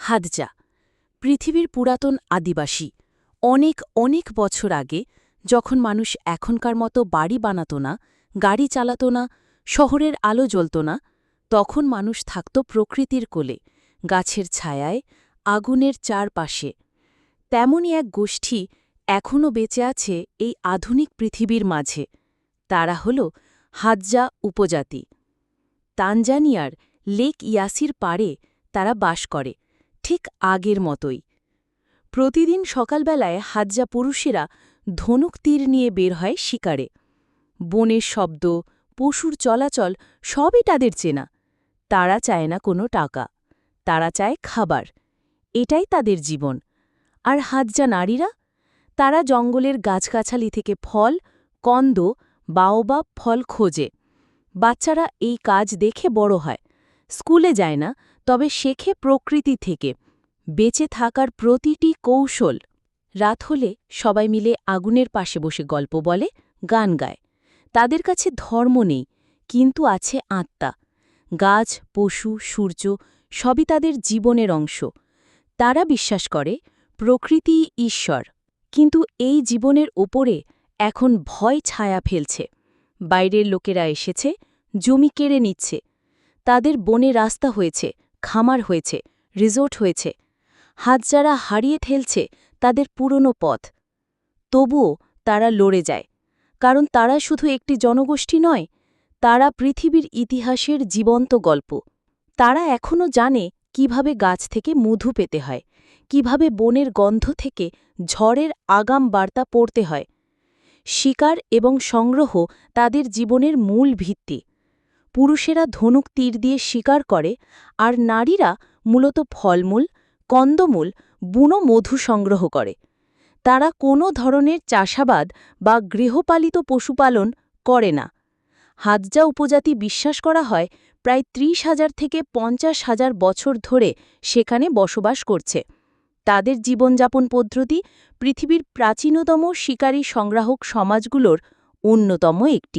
Hadza পৃথিবীর পুরাতন আদিবাসী অনেক অনেক বছর আগে, যখন মানুষ এখনকার মতো বাড়ি বানাত না, গাড়ি চালাত না, শহরের আলো জ্বলত না, তখন মানুষ থাকত প্রকৃতির কোলে, গাছের ছায়ায়, আগুনের চারপাশে। তেমনই এক গোষ্ঠী এখনও বেঁচে আছে এই আধুনিক পৃথিবীর মাঝে। তারা হল হাদজা উপজাতি। তানজানিয়ার লেক ইয়াসির পাড়ে তারা বাস করে, ঠিক আগের মতোই। প্রতিদিন সকালবেলায় হাদজা পুরুষেরা ধনুক তীর নিয়ে বের হয় শিকারে। বনের শব্দ, পশুর চলাচল সবই তাদের চেনা। তারা চায় না কোনো টাকা, তারা চায় খাবার। এটাই তাদের জীবন। আর হাদজা নারীরা, তারা জঙ্গলের গাছগাছালি থেকে ফল, কন্দ, বাওবাব ফল খোঁজে। বাচ্চারা এই কাজ দেখে বড় হয়, স্কুলে যায় না, তবে শেখে প্রকৃতি থেকে বেঁচে থাকার প্রতিটি কৌশল। রাত হলে সবাই মিলে আগুনের পাশে বসে গল্প বলে, গান গায়। তাদের কাছে ধর্ম নেই, কিন্তু আছে আত্মা। গাছ, পশু, সূর্য সবই তাদের জীবনের অংশ। তারা বিশ্বাস করে প্রকৃতিই ঈশ্বর। কিন্তু এই জীবনের ওপরে এখন ভয় ছায়া ফেলছে। বাইরের লোকেরা এসেছে, জমি কেড়ে নিচ্ছে। তাদের বনে রাস্তা হয়েছে, খামার হয়েছে, রিসোর্ট হয়েছে। হাদজারা হারিয়ে ফেলছে তাদের পুরনো পথ। তবুও তারা লড়ে যায়, কারণ তারা শুধু একটি জনগোষ্ঠী নয়, তারা পৃথিবীর ইতিহাসের জীবন্ত গল্প। তারা এখনও জানে কিভাবে গাছ থেকে মধু পেতে হয়, কিভাবে বনের গন্ধ থেকে ঝড়ের আগাম বার্তা পড়তে হয়। শিকার এবং সংগ্রহ তাদের জীবনের মূল ভিত্তি। পুরুষেরা ধনুক তীর দিয়ে শিকার করে, আর নারীরা মূলত ফলমূল, কন্দমূল, বুনো মধু সংগ্রহ করে। তারা কোনো ধরনের চাষাবাদ বা গৃহপালিত পশুপালন করে না। হাদজা উপজাতি বিশ্বাস করা হয় প্রায় ৩০,০০০ থেকে ৫০,০০০ বছর ধরে সেখানে বসবাস করছে। তাদের জীবনযাপন পদ্ধতি পৃথিবীর প্রাচীনতম শিকারী সংগ্রাহক সমাজগুলোর অন্যতম একটি।